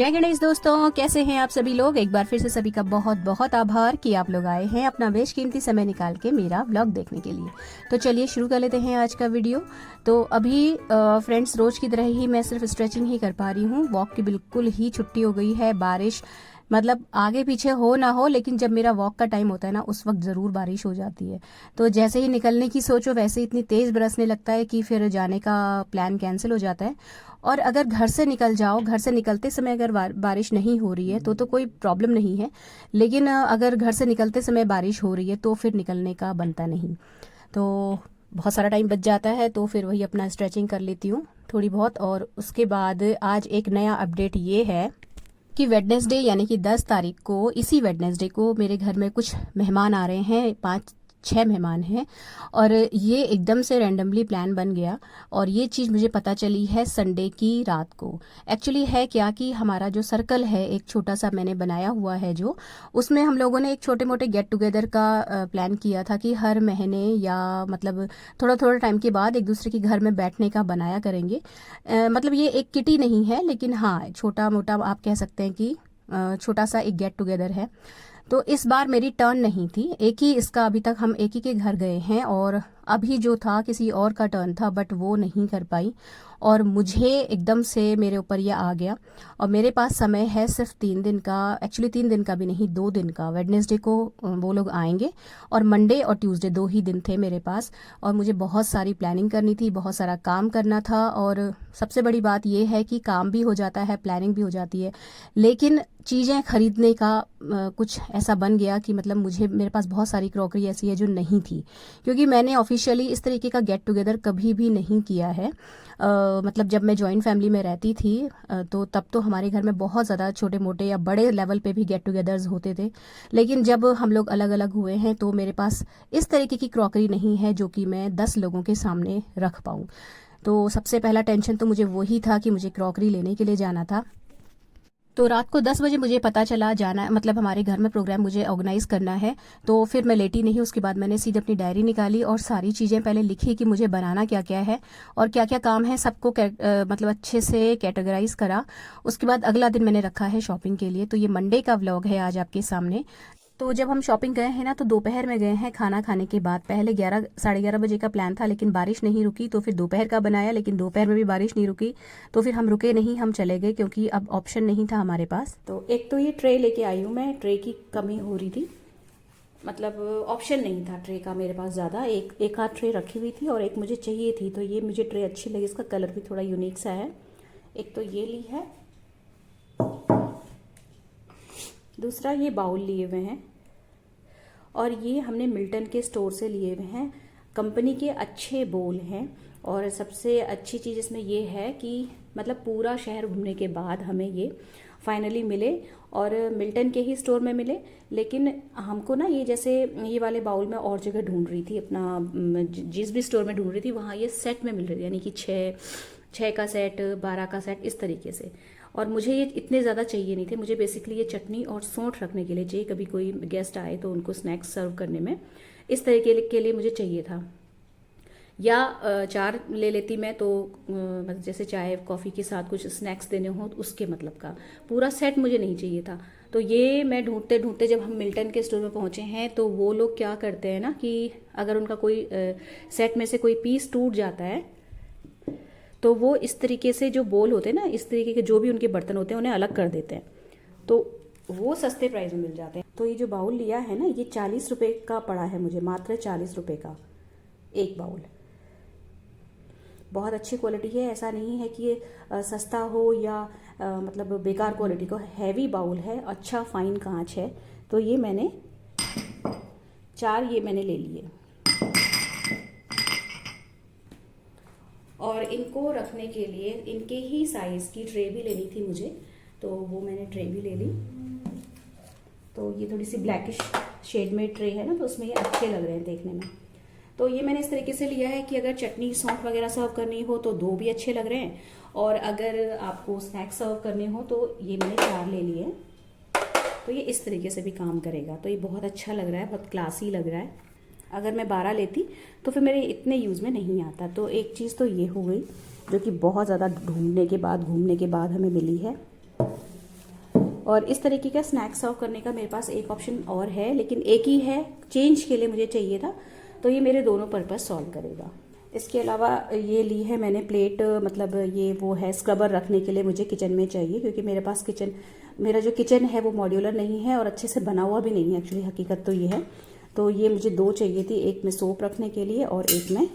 जय गणेश दोस्तों, कैसे हैं आप सभी लोग। एक बार फिर से सभी का बहुत बहुत आभार कि आप लोग आए हैं अपना बेशकीमती समय निकाल के मेरा व्लॉग देखने के लिए। तो चलिए शुरू कर लेते हैं आज का वीडियो। तो अभी फ्रेंड्स, रोज की तरह ही मैं सिर्फ स्ट्रेचिंग ही कर पा रही हूँ। वॉक की बिल्कुल ही छुट्टी हो गई है। बारिश मतलब आगे पीछे हो ना हो, लेकिन जब मेरा वॉक का टाइम होता है ना, उस वक्त ज़रूर बारिश हो जाती है। तो जैसे ही निकलने की सोचो वैसे इतनी तेज़ बरसने लगता है कि फिर जाने का प्लान कैंसिल हो जाता है। और अगर घर से निकल जाओ, घर से निकलते समय अगर बारिश नहीं हो रही है तो कोई प्रॉब्लम नहीं है, लेकिन अगर घर से निकलते समय बारिश हो रही है तो फिर निकलने का बनता नहीं। तो बहुत सारा टाइम बच जाता है, तो फिर वही अपना स्ट्रेचिंग कर लेती हूँ थोड़ी बहुत। और उसके बाद आज एक नया अपडेट ये है कि वेडनेसडे यानी कि 10 तारीख को, इसी वेडनेसडे को मेरे घर में कुछ मेहमान आ रहे हैं। 5-6 मेहमान हैं और ये एकदम से रैंडमली प्लान बन गया। और ये चीज़ मुझे पता चली है संडे की रात को। एक्चुअली है क्या कि हमारा जो सर्कल है एक छोटा सा मैंने बनाया हुआ है, जो उसमें हम लोगों ने एक छोटे मोटे गेट टुगेदर का प्लान किया था कि हर महीने या मतलब थोड़ा थोड़ा टाइम के बाद एक दूसरे के घर में बैठने का बनाया करेंगे। मतलब ये एक किटी नहीं है, लेकिन हाँ छोटा मोटा आप कह सकते हैं कि छोटा सा एक गेट टुगेदर है। तो इस बार मेरी टर्न नहीं थी। एक ही इसका अभी तक हम एक ही के घर गए हैं और अभी जो था किसी और का टर्न था, बट वो नहीं कर पाई और मुझे एकदम से मेरे ऊपर ये आ गया। और मेरे पास समय है सिर्फ 3 दिन का, एक्चुअली 3 दिन का भी नहीं, 2 दिन का। वेडनेसडे को वो लोग आएंगे और मंडे और ट्यूसडे 2 ही दिन थे मेरे पास। और मुझे बहुत सारी प्लानिंग करनी थी, बहुत सारा काम करना था। और सबसे बड़ी बात यह है कि काम भी हो जाता है, प्लानिंग भी हो जाती है, लेकिन चीज़ें खरीदने का कुछ ऐसा बन गया कि मतलब मेरे पास बहुत सारी क्रॉकरी ऐसी है जो नहीं थी, क्योंकि मैंने ऑफिशियली इस तरीके का गेट टुगेदर कभी भी नहीं किया है। मतलब जब मैं जॉइंट फैमिली में रहती थी तो तब तो हमारे घर में बहुत ज़्यादा छोटे मोटे या बड़े लेवल पे भी गेट टुगेदर्स होते थे। लेकिन जब हम लोग अलग अलग हुए हैं तो मेरे पास इस तरीके की क्रॉकरी नहीं है जो कि मैं 10 लोगों के सामने रख पाऊँ। तो सबसे पहला टेंशन तो मुझे वही था कि मुझे क्रॉकरी लेने के लिए जाना था। तो रात को 10 बजे मुझे पता चला जाना, मतलब हमारे घर में प्रोग्राम मुझे ऑर्गेनाइज करना है। तो फिर मैं लेटी नहीं, उसके बाद मैंने सीधे अपनी डायरी निकाली और सारी चीज़ें पहले लिखी कि मुझे बनाना क्या क्या है और क्या क्या काम है, सबको मतलब अच्छे से कैटेगराइज करा। उसके बाद अगला दिन मैंने रखा है शॉपिंग के लिए। तो ये मंडे का व्लॉग है आज आपके सामने। तो जब हम शॉपिंग गए हैं ना, तो दोपहर में गए हैं खाना खाने के बाद। पहले 11 साढ़े 11 बजे का प्लान था, लेकिन बारिश नहीं रुकी, तो फिर दोपहर का बनाया, लेकिन दोपहर में भी बारिश नहीं रुकी। तो फिर हम रुके नहीं, हम चले गए, क्योंकि अब ऑप्शन नहीं था हमारे पास। तो एक तो ये ट्रे लेके आई हूँ मैं, ट्रे की कमी हो रही थी, मतलब ऑप्शन नहीं था ट्रे का मेरे पास ज़्यादा। एक आध ट्रे रखी हुई थी और एक मुझे चाहिए थी, तो ये मुझे ट्रे अच्छी लगी, इसका कलर भी थोड़ा यूनिक सा है। एक तो ये ली है, दूसरा ये बाउल लिए हुए हैं और ये हमने मिल्टन के स्टोर से लिए हुए हैं। कंपनी के अच्छे बोल हैं। और सबसे अच्छी चीज़ इसमें ये है कि मतलब पूरा शहर घूमने के बाद हमें ये फाइनली मिले, और मिल्टन के ही स्टोर में मिले। लेकिन हमको ना ये जैसे ये वाले बाउल में और जगह ढूंढ रही थी, अपना जिस भी स्टोर में ढूंढ रही थी वहाँ ये सेट में मिल रही थी, यानी कि 6 का सेट, 12 का सेट, इस तरीके से। और मुझे ये इतने ज़्यादा चाहिए नहीं थे। मुझे बेसिकली ये चटनी और सौंठ रखने के लिए चाहिए, कभी कोई गेस्ट आए तो उनको स्नैक्स सर्व करने में, इस तरीके के लिए मुझे चाहिए था। या 4 ले लेती मैं, तो जैसे चाय कॉफ़ी के साथ कुछ स्नैक्स देने हो तो उसके मतलब का पूरा सेट मुझे नहीं चाहिए था। तो ये मैं ढूंढते ढूंढते जब हम मिल्टन के स्टोर में पहुंचे हैं, तो वो लोग क्या करते हैं ना कि अगर उनका कोई सेट में से कोई पीस टूट जाता है, तो वो इस तरीके से जो बोल होते हैं ना, इस तरीके के जो भी उनके बर्तन होते हैं उन्हें अलग कर देते हैं, तो वो सस्ते प्राइस में मिल जाते हैं। तो ये जो बाउल लिया है ना, ये 40 रुपये का पड़ा है मुझे, मात्र 40 रुपये का एक बाउल। बहुत अच्छी क्वालिटी है, ऐसा नहीं है कि ये सस्ता हो या मतलब बेकार क्वालिटी का। हैवी बाउल है, अच्छा फाइन कांच है। तो ये मैंने 4 ये मैंने ले लिए। और इनको रखने के लिए इनके ही साइज़ की ट्रे भी लेनी थी मुझे, तो वो मैंने ट्रे भी ले ली। तो ये थोड़ी सी ब्लैकिश शेड में ट्रे है ना, तो उसमें ये अच्छे लग रहे हैं देखने में। तो ये मैंने इस तरीके से लिया है कि अगर चटनी सौंठ वगैरह सर्व करनी हो तो 2 भी अच्छे लग रहे हैं, और अगर आपको स्नैक्स सर्व करने हो तो ये मैंने 4 ले लिए। तो ये इस तरीके से भी काम करेगा। तो ये बहुत अच्छा लग रहा है, बहुत क्लासी लग रहा है। अगर मैं 12 लेती तो फिर मेरे इतने यूज़ में नहीं आता। तो एक चीज़ तो ये हो गई जो कि बहुत ज़्यादा ढूंढने के बाद, घूमने के बाद हमें मिली है। और इस तरीके का स्नैक सर्व करने का मेरे पास एक ऑप्शन और है, लेकिन एक ही है, चेंज के लिए मुझे चाहिए था, तो ये मेरे दोनों पर्पस सॉल्व करेगा। इसके अलावा ये ली है मैंने प्लेट, मतलब ये वो है स्क्रबर रखने के लिए मुझे किचन में चाहिए, क्योंकि मेरे पास मेरा जो किचन है वो मॉड्यूलर नहीं है और अच्छे से बना हुआ भी नहीं है, एक्चुअली हकीकत तो ये है। तो ये मुझे 2 चाहिए थी, एक में सोप रखने के लिए और एक में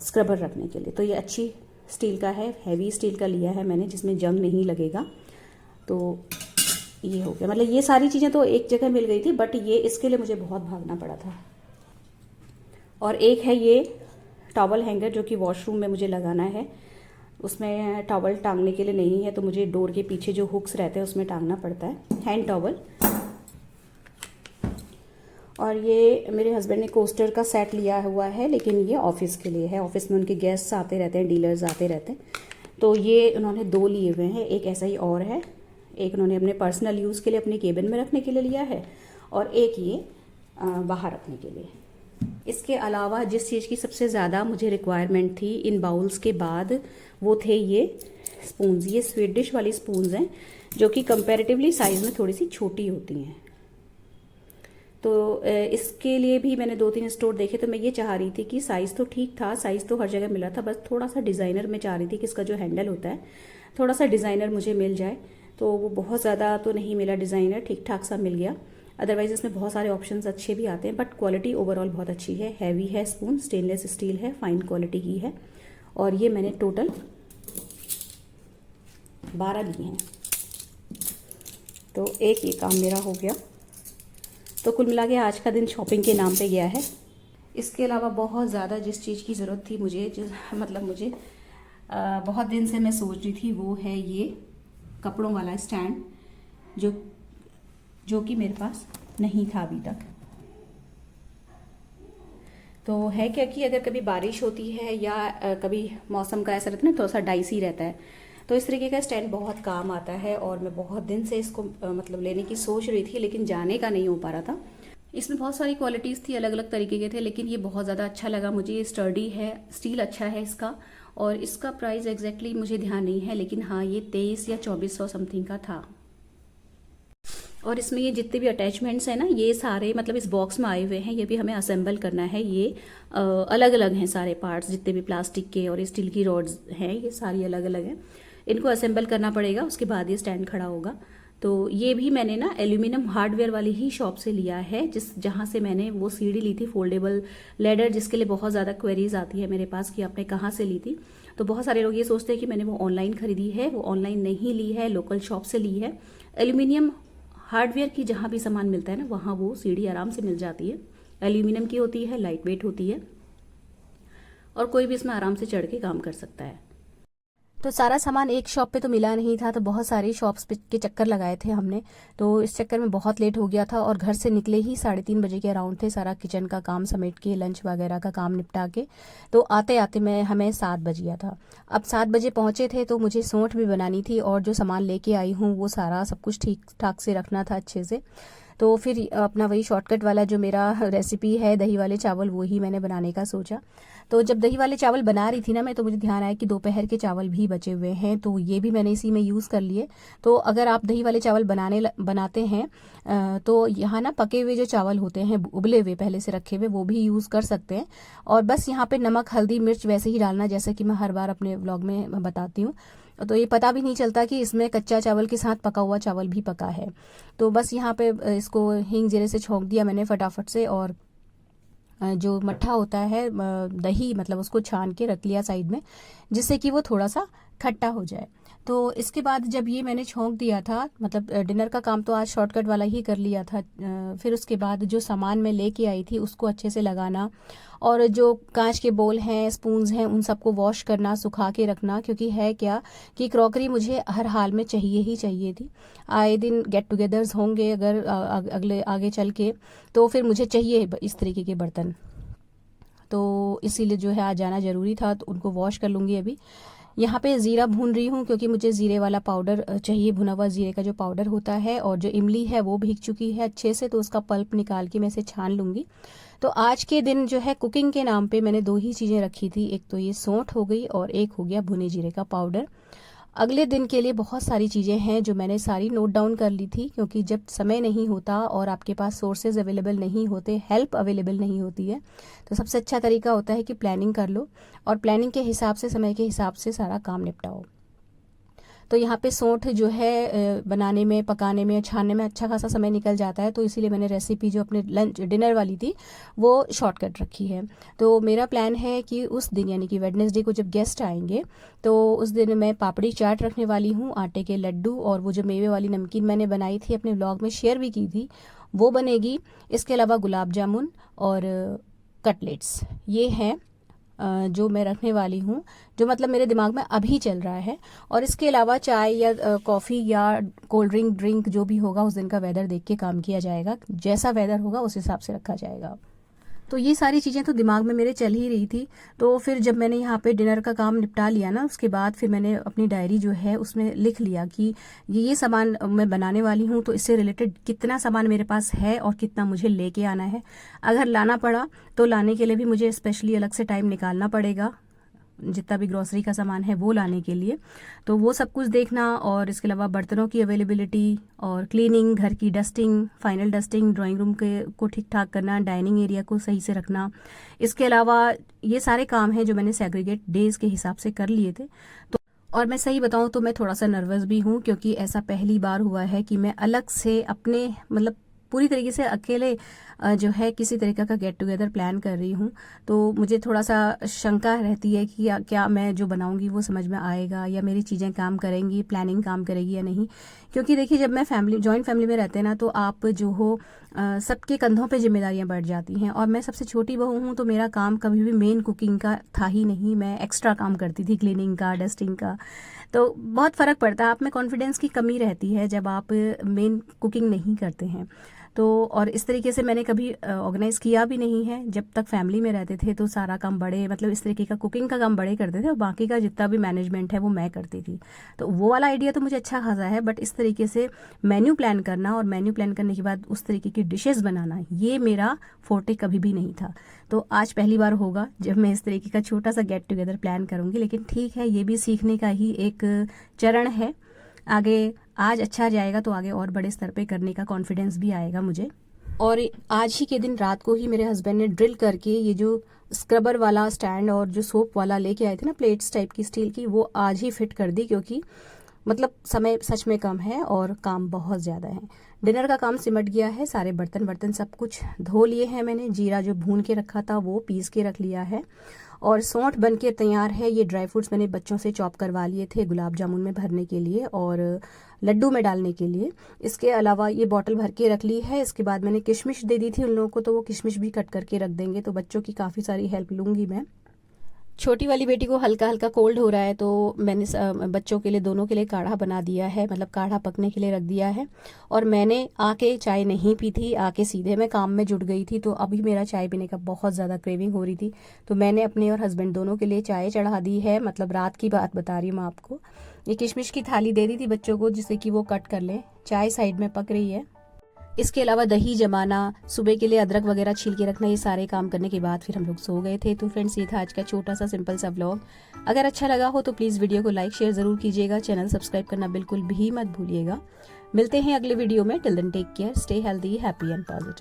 स्क्रबर रखने के लिए। तो ये अच्छी स्टील का है, हैवी स्टील का लिया है मैंने, जिसमें जंग नहीं लगेगा। तो ये हो गया, मतलब ये सारी चीज़ें तो एक जगह मिल गई थी, बट ये इसके लिए मुझे बहुत भागना पड़ा था। और एक है ये टॉवल हैंगर, जो कि वॉशरूम में मुझे लगाना है। उसमें टॉवल टांगने के लिए नहीं है, तो मुझे डोर के पीछे जो हुक्स रहते हैं उसमें टांगना पड़ता है, हैंड टॉवल। और ये मेरे हस्बैंड ने कोस्टर का सेट लिया हुआ है, लेकिन ये ऑफिस के लिए है। ऑफिस में उनके गेस्ट्स आते रहते हैं, डीलर्स आते रहते हैं, तो ये उन्होंने 2 लिए हुए हैं। एक ऐसा ही और है, एक उन्होंने अपने पर्सनल यूज़ के लिए अपने केबिन में रखने के लिए लिया है, और एक ये बाहर रखने के लिए। इसके अलावा जिस चीज़ की सबसे ज़्यादा मुझे रिक्वायरमेंट थी इन बाउल्स के बाद, वो थे ये स्पून्स। ये स्वीडिश वाली स्पून्स हैं, जो कि कंपैरेटिवली साइज़ में थोड़ी सी छोटी होती हैं। तो इसके लिए भी मैंने 2-3 स्टोर देखे, तो मैं ये चाह रही थी कि साइज़ तो ठीक था, साइज़ तो हर जगह मिला था, बस थोड़ा सा डिज़ाइनर में चाह रही थी कि इसका जो हैंडल होता है थोड़ा सा डिज़ाइनर मुझे मिल जाए। तो वो बहुत ज़्यादा तो नहीं मिला डिज़ाइनर, ठीक ठाक सा मिल गया। अदरवाइज़ इसमें बहुत सारे ऑप्शंस अच्छे भी आते हैं, बट क्वालिटी ओवरऑल बहुत अच्छी है। हैवी है स्पून, स्टेनलेस स्टील है, फाइन क्वालिटी की है। और ये मैंने टोटल 12 लिए हैं, तो एक ये काम मेरा हो गया। तो कुल मिला के आज का दिन शॉपिंग के नाम पे गया है। इसके अलावा बहुत ज़्यादा जिस चीज़ की ज़रूरत थी मुझे, मुझे बहुत दिन से मैं सोच रही थी, वो है ये कपड़ों वाला स्टैंड, जो कि मेरे पास नहीं था अभी तक। तो है क्या कि अगर कभी बारिश होती है या कभी मौसम का ऐसा रहता है ना, थोड़ा सा डाइसी रहता है, तो इस तरीके का स्टैंड बहुत काम आता है। और मैं बहुत दिन से इसको लेने की सोच रही थी, लेकिन जाने का नहीं हो पा रहा था। इसमें बहुत सारी क्वालिटीज़ थी, अलग अलग तरीके के थे, लेकिन ये बहुत ज़्यादा अच्छा लगा मुझे। ये स्टर्डी है, स्टील अच्छा है इसका, और इसका प्राइस एग्जैक्टली मुझे ध्यान नहीं है, लेकिन हाँ ये 23 या 2400 समथिंग का था। और इसमें ये जितने भी अटैचमेंट्स हैं ना, ये सारे इस बॉक्स में आए हुए हैं, ये भी हमें असेंबल करना है। ये अलग अलग हैं सारे पार्ट्स, जितने भी प्लास्टिक के और स्टील की रॉड्स हैं, ये सारी अलग अलग हैं। इनको असेंबल करना पड़ेगा, उसके बाद ये स्टैंड खड़ा होगा। तो ये भी मैंने ना एल्यूमिनियम हार्डवेयर वाली ही शॉप से लिया है, जहाँ से मैंने वो सीढ़ी ली थी, फोल्डेबल लेडर, जिसके लिए बहुत ज़्यादा क्वेरीज आती है मेरे पास कि आपने कहाँ से ली थी। तो बहुत सारे लोग ये सोचते हैं कि मैंने वो ऑनलाइन खरीदी है, वो ऑनलाइन नहीं ली है, लोकल शॉप से ली है। एल्यूमिनियम हार्डवेयर की जहाँ भी सामान मिलता है ना, वहाँ वो सीढ़ी आराम से मिल जाती है। एल्यूमिनियम की होती है, लाइट वेट होती है, और कोई भी इसमें आराम से चढ़ के काम कर सकता है। तो सारा सामान एक शॉप पे तो मिला नहीं था, तो बहुत सारी शॉप्स के चक्कर लगाए थे हमने। तो इस चक्कर में बहुत लेट हो गया था, और घर से निकले ही 3:30 बजे के अराउंड थे, सारा किचन का काम समेट के, लंच वगैरह का काम निपटा के। तो आते आते हमें 7 बज गया था। अब 7 बजे पहुंचे थे, तो मुझे सौंठ भी बनानी थी, और जो सामान लेके आई हूँ वो सारा सब कुछ ठीक ठाक से रखना था अच्छे से। तो फिर अपना वही शॉर्टकट वाला जो मेरा रेसिपी है दही वाले चावल, वो ही मैंने बनाने का सोचा। तो जब दही वाले चावल बना रही थी ना मैं, तो मुझे ध्यान आया कि दोपहर के चावल भी बचे हुए हैं, तो ये भी मैंने इसी में यूज़ कर लिए। तो अगर आप दही वाले चावल बनाते हैं तो यहाँ ना पके हुए जो चावल होते हैं, उबले हुए पहले से रखे हुए, वो भी यूज़ कर सकते हैं। और बस यहाँ पे नमक, हल्दी, मिर्च वैसे ही डालना, जैसे कि मैं हर बार अपने व्लॉग में बताती हूँ। तो ये पता भी नहीं चलता कि इसमें कच्चा चावल के साथ पका हुआ चावल भी पका है। तो बस यहाँ पे इसको हींग जीरे से छोंक दिया मैंने फटाफट से, और जो मट्ठा होता है दही, उसको छान के रख लिया साइड में, जिससे कि वो थोड़ा सा खट्टा हो जाए। तो इसके बाद जब ये मैंने छोंक दिया था, डिनर का काम तो आज शॉर्टकट वाला ही कर लिया था। फिर उसके बाद जो सामान मैं लेके आई थी उसको अच्छे से लगाना, और जो कांच के बोल हैं, स्पून्स हैं, उन सबको वॉश करना, सुखा के रखना, क्योंकि है क्या कि क्रॉकरी मुझे हर हाल में चाहिए ही चाहिए थी। आए दिन गेट टुगेदर्स होंगे अगर आगे चल के, तो फिर मुझे चाहिए इस तरीके के बर्तन। तो इसीलिए जो है आज जाना ज़रूरी था, तो उनको वॉश कर लूँगी अभी। यहाँ पे ज़ीरा भून रही हूँ, क्योंकि मुझे ज़ीरे वाला पाउडर चाहिए, भुना हुआ ज़ीरे का जो पाउडर होता है। और जो इमली है वो भीग चुकी है अच्छे से, तो उसका पल्प निकाल के मैं इसे छान लूँगी। तो आज के दिन जो है कुकिंग के नाम पे मैंने 2 ही चीज़ें रखी थी, एक तो ये सौंठ हो गई और एक हो गया भुने जीरे का पाउडर। अगले दिन के लिए बहुत सारी चीज़ें हैं जो मैंने सारी नोट डाउन कर ली थी, क्योंकि जब समय नहीं होता और आपके पास सोर्सेज अवेलेबल नहीं होते, हेल्प अवेलेबल नहीं होती है, तो सबसे अच्छा तरीका होता है कि प्लानिंग कर लो और प्लानिंग के हिसाब से, समय के हिसाब से सारा काम निपटाओ। तो यहाँ पे सौंठ जो है बनाने में, पकाने में, छानने में अच्छा खासा समय निकल जाता है, तो इसीलिए मैंने रेसिपी जो अपने लंच डिनर वाली थी वो शॉर्टकट रखी है। तो मेरा प्लान है कि उस दिन यानी कि वेडनेसडे को जब गेस्ट आएंगे तो उस दिन मैं पापड़ी चाट रखने वाली हूँ, आटे के लड्डू, और वो जो मेवे वाली नमकीन मैंने बनाई थी, अपने व्लॉग में शेयर भी की थी, वो बनेगी। इसके अलावा गुलाब जामुन और कटलेट्स, ये हैं जो मैं रखने वाली हूँ, जो मतलब मेरे दिमाग में अभी चल रहा है। और इसके अलावा चाय या कॉफ़ी या कोल्ड ड्रिंक जो भी होगा उस दिन का वेदर देख के काम किया जाएगा, जैसा वेदर होगा उस हिसाब से रखा जाएगा। तो ये सारी चीज़ें तो दिमाग में मेरे चल ही रही थी। तो फिर जब मैंने यहाँ पे डिनर का काम निपटा लिया ना, उसके बाद फिर मैंने अपनी डायरी जो है उसमें लिख लिया कि ये सामान मैं बनाने वाली हूँ, तो इससे रिलेटेड कितना सामान मेरे पास है और कितना मुझे लेके आना है। अगर लाना पड़ा तो लाने के लिए भी मुझे स्पेशली अलग से टाइम निकालना पड़ेगा, जितना भी ग्रोसरी का सामान है वो लाने के लिए। तो वो सब कुछ देखना, और इसके अलावा बर्तनों की अवेलेबिलिटी और क्लीनिंग, घर की dusting, final dusting, drawing room के को ठीक ठाक करना, डाइनिंग एरिया को सही से रखना। इसके अलावा ये सारे काम हैं जो मैंने सेग्रीगेट डेज के हिसाब से कर लिए थे। तो और मैं सही बताऊं तो मैं थोड़ा सा नर्वस भी हूं, क्योंकि ऐसा पहली बार हुआ है कि मैं अलग से अपने मतलब पूरी तरीके से अकेले जो है किसी तरीके का गेट टुगेदर प्लान कर रही हूँ। तो मुझे थोड़ा सा शंका रहती है कि क्या मैं जो बनाऊँगी वो समझ में आएगा, या मेरी चीज़ें काम करेंगी, प्लानिंग काम करेगी या नहीं। क्योंकि देखिए, जब मैं जॉइंट फैमिली में रहते हैं ना, तो आप जो हो सबके कंधों पे जिम्मेदारियां बढ़ जाती हैं। और मैं सबसे छोटी बहू हूँ, तो मेरा काम कभी भी मेन कुकिंग का था ही नहीं। मैं एक्स्ट्रा काम करती थी, क्लीनिंग का, डस्टिंग का। तो बहुत फ़र्क पड़ता है, आप में कॉन्फिडेंस की कमी रहती है जब आप मेन कुकिंग नहीं करते हैं। तो और इस तरीके से मैंने कभी ऑर्गेनाइज़ किया भी नहीं है। जब तक फैमिली में रहते थे तो सारा काम बड़े, मतलब इस तरीके का कुकिंग का काम बड़े करते थे, और बाकी का जितना भी मैनेजमेंट है वो मैं करती थी। तो वो वाला आइडिया तो मुझे अच्छा खासा है, बट इस तरीके से मेन्यू प्लान करना और मेन्यू प्लान करने के बाद उस तरीके की डिशेस बनाना, ये मेरा फोर्टे कभी भी नहीं था। तो आज पहली बार होगा जब मैं इस तरीके का छोटा सा गेट टुगेदर प्लान करूँगी। लेकिन ठीक है, ये भी सीखने का ही एक चरण है। आगे आज अच्छा जाएगा तो आगे और बड़े स्तर पे करने का कॉन्फिडेंस भी आएगा मुझे। और आज ही के दिन रात को ही मेरे हस्बैंड ने ड्रिल करके ये जो स्क्रबर वाला स्टैंड और जो सोप वाला लेके आए थे ना, प्लेट्स टाइप की स्टील की, वो आज ही फिट कर दी, क्योंकि मतलब समय सच में कम है और काम बहुत ज़्यादा है। डिनर का काम सिमट गया है, सारे बर्तन सब कुछ धो लिए हैं मैंने। जीरा जो भून के रखा था वो पीस के रख लिया है, और सौंठ बन के तैयार है। ये ड्राई फ्रूट्स मैंने बच्चों से चॉप करवा लिए थे गुलाब जामुन में भरने के लिए और लड्डू में डालने के लिए। इसके अलावा ये बॉटल भर के रख ली है। इसके बाद मैंने किशमिश दे दी थी उन लोगों को, तो वो किशमिश भी कट करके रख देंगे। तो बच्चों की काफ़ी सारी हेल्प लूँगी मैं। छोटी वाली बेटी को हल्का हल्का कोल्ड हो रहा है, तो मैंने बच्चों के लिए, दोनों के लिए काढ़ा बना दिया है, मतलब काढ़ा पकने के लिए रख दिया है। और मैंने आके चाय नहीं पी थी, आके सीधे मैं काम में जुट गई थी। तो अभी मेरा चाय पीने का बहुत ज़्यादा क्रेविंग हो रही थी, तो मैंने अपने और हस्बैंड दोनों के लिए चाय चढ़ा दी है। मतलब रात की बात बता रही हूँ मैं आपको। ये किशमिश की थाली दे दी थी बच्चों को, जिससे कि वो कट कर लें। चाय साइड में पक रही है। इसके अलावा दही जमाना, सुबह के लिए अदरक वगैरह छील के रखना, ये सारे काम करने के बाद फिर हम लोग सो गए थे। तो फ्रेंड्स, ये था आज का छोटा सा सिंपल सा व्लॉग। अगर अच्छा लगा हो तो प्लीज़ वीडियो को लाइक शेयर ज़रूर कीजिएगा। चैनल सब्सक्राइब करना बिल्कुल भी मत भूलिएगा। मिलते हैं अगले वीडियो में। Till then take care, stay healthy, happy and positive.